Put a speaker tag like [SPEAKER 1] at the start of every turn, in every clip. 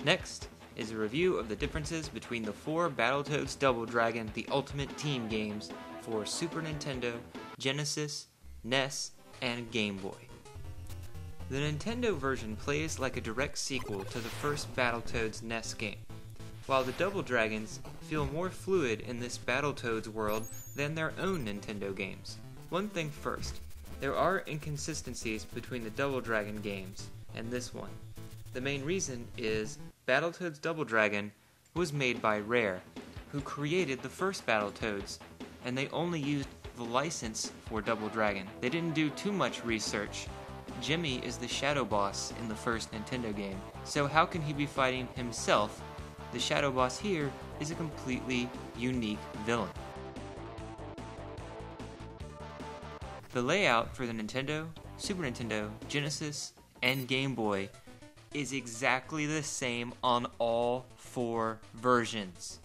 [SPEAKER 1] Next is a review of the differences between the 4 Battletoads Double Dragon The Ultimate Team games for Super Nintendo, Genesis, NES, and Game Boy. The Nintendo version plays like a direct sequel to the first Battletoads NES game, while the Double Dragons feel more fluid in this Battletoads world than their own Nintendo games. One thing first, there are inconsistencies between the Double Dragon games and this one. The main reason is Battletoads Double Dragon was made by Rare, who created the first Battletoads, and they only used the license for Double Dragon. They didn't do too much research. Jimmy is the Shadow Boss in the first Nintendo game, so how can he be fighting himself? The Shadow Boss here is a completely unique villain. The layout for the Nintendo, Super Nintendo, Genesis, and Game Boy is exactly the same on all 4 versions.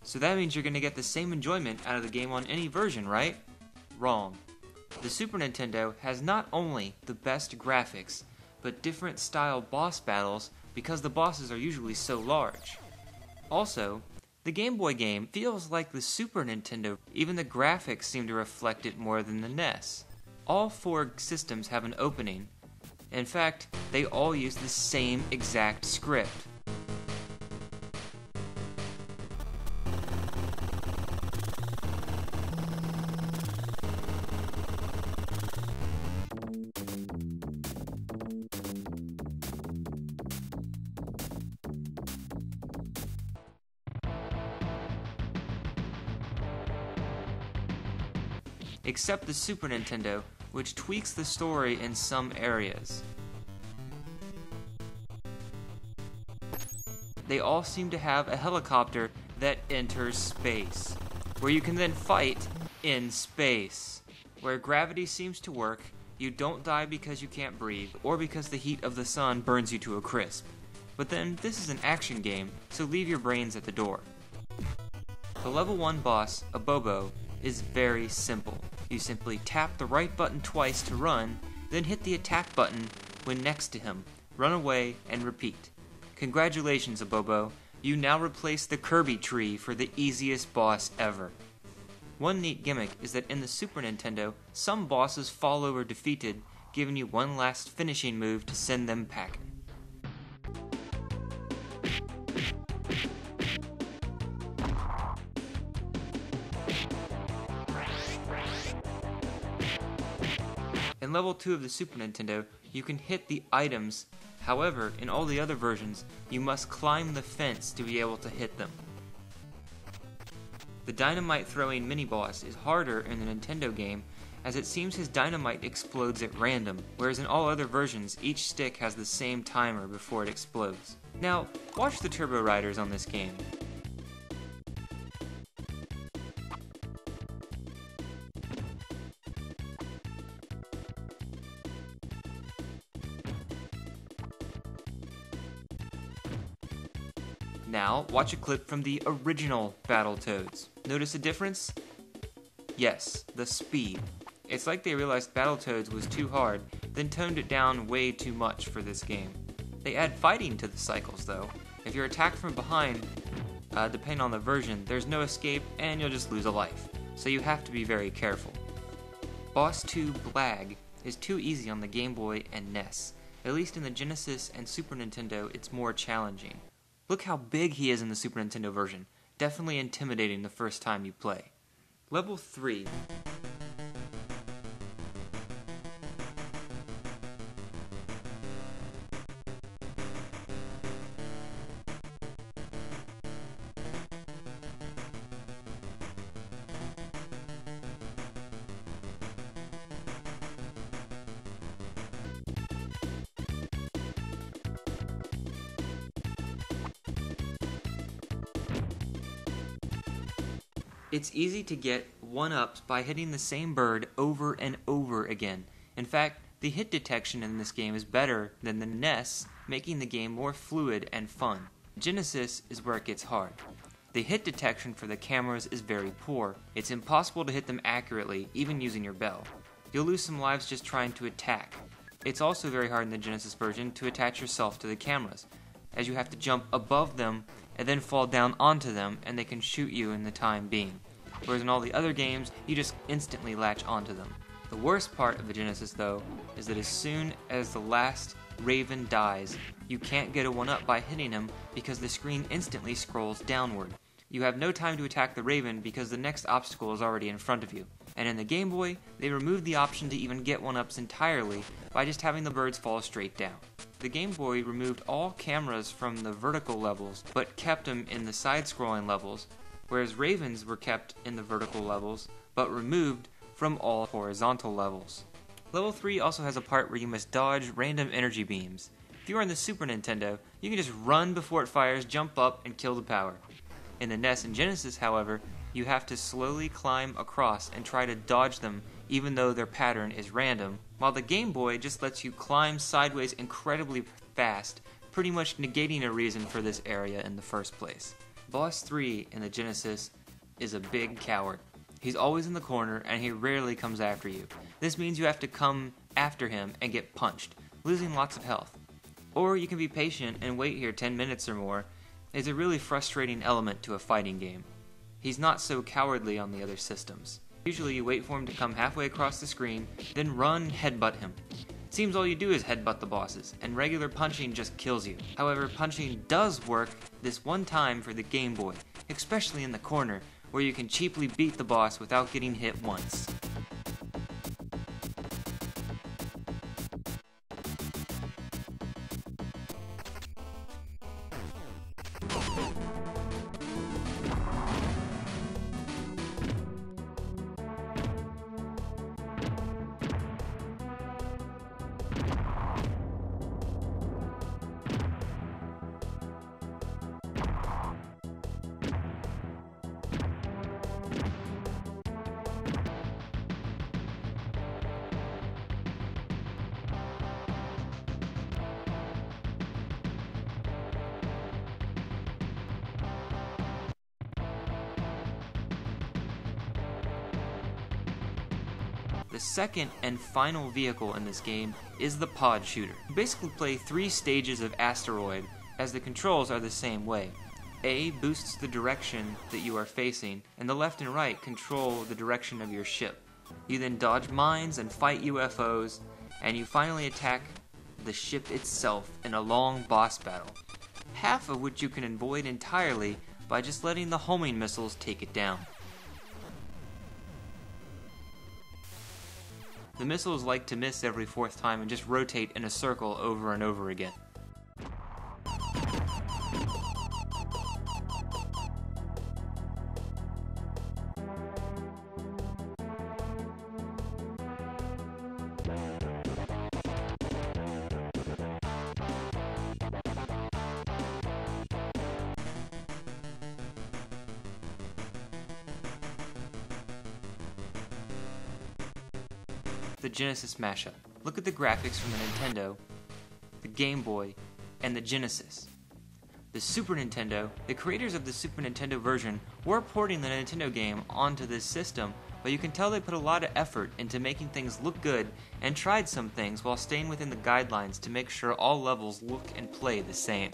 [SPEAKER 1] So that means you're going to get the same enjoyment out of the game on any version, right? Wrong. The Super Nintendo has not only the best graphics, but different style boss battles because the bosses are usually so large. Also, the Game Boy game feels like the Super Nintendo, even the graphics seem to reflect it more than the NES. All 4 systems have an opening. In fact, they all use the same exact script. Except the Super Nintendo, which tweaks the story in some areas. They all seem to have a helicopter that enters space, where you can then fight in space. Where gravity seems to work, you don't die because you can't breathe, or because the heat of the sun burns you to a crisp. But then, this is an action game, so leave your brains at the door. The level 1 boss, a Bobo, is very simple. You simply tap the right button twice to run, then hit the attack button when next to him, run away, and repeat. Congratulations, Abobo, you now replace the Kirby tree for the easiest boss ever. One neat gimmick is that in the Super Nintendo, some bosses fall over defeated, giving you one last finishing move to send them packing. In level 2 of the Super Nintendo, you can hit the items. However, in all the other versions, you must climb the fence to be able to hit them. The dynamite-throwing mini-boss is harder in the Nintendo game, as it seems his dynamite explodes at random, whereas in all other versions, each stick has the same timer before it explodes. Now, watch the Turbo Riders on this game. Now, watch a clip from the original Battletoads. Notice a difference? Yes, the speed. It's like they realized Battletoads was too hard, then toned it down way too much for this game. They add fighting to the cycles though. If you're attacked from behind, depending on the version, there's no escape and you'll just lose a life. So you have to be very careful. Boss 2 Blag is too easy on the Game Boy and NES. At least in the Genesis and Super Nintendo, it's more challenging. Look how big he is in the Super Nintendo version. Definitely intimidating the first time you play. Level 3. It's easy to get one-ups by hitting the same bird over and over again. In fact, the hit detection in this game is better than the NES, making the game more fluid and fun. Genesis is where it gets hard. The hit detection for the cameras is very poor. It's impossible to hit them accurately, even using your bell. You'll lose some lives just trying to attack. It's also very hard in the Genesis version to attach yourself to the cameras. as you have to jump above them and then fall down onto them, and they can shoot you in the time being. Whereas in all the other games, you just instantly latch onto them. The worst part of the Genesis, though, is that as soon as the last Raven dies, you can't get a 1-up by hitting him because the screen instantly scrolls downward. You have no time to attack the Raven because the next obstacle is already in front of you. And in the Game Boy, they removed the option to even get 1-ups entirely by just having the birds fall straight down. The Game Boy removed all cameras from the vertical levels, but kept them in the side-scrolling levels, whereas Ravens were kept in the vertical levels, but removed from all horizontal levels. Level 3 also has a part where you must dodge random energy beams. If you are on the Super Nintendo, you can just run before it fires, jump up, and kill the power. In the NES and Genesis, however, you have to slowly climb across and try to dodge them even though their pattern is random, while the Game Boy just lets you climb sideways incredibly fast, pretty much negating a reason for this area in the first place. Boss 3 in the Genesis is a big coward. He's always in the corner and he rarely comes after you. This means you have to come after him and get punched, losing lots of health. Or you can be patient and wait here 10 minutes or more. It's a really frustrating element to a fighting game. He's not so cowardly on the other systems. Usually you wait for him to come halfway across the screen, then run and headbutt him. It seems all you do is headbutt the bosses, and regular punching just kills you. However, punching does work this one time for the Game Boy, especially in the corner, where you can cheaply beat the boss without getting hit once. The second and final vehicle in this game is the pod shooter. You basically play 3 stages of Asteroid, as the controls are the same way. A boosts the direction that you are facing, and the left and right control the direction of your ship. You then dodge mines and fight UFOs, and you finally attack the ship itself in a long boss battle, half of which you can avoid entirely by just letting the homing missiles take it down. The missiles like to miss every 4th time and just rotate in a circle over and over again. The Genesis mashup. Look at the graphics from the Nintendo, the Game Boy, and the Genesis. The Super Nintendo, the creators of the Super Nintendo version were porting the Nintendo game onto this system, but you can tell they put a lot of effort into making things look good and tried some things while staying within the guidelines to make sure all levels look and play the same.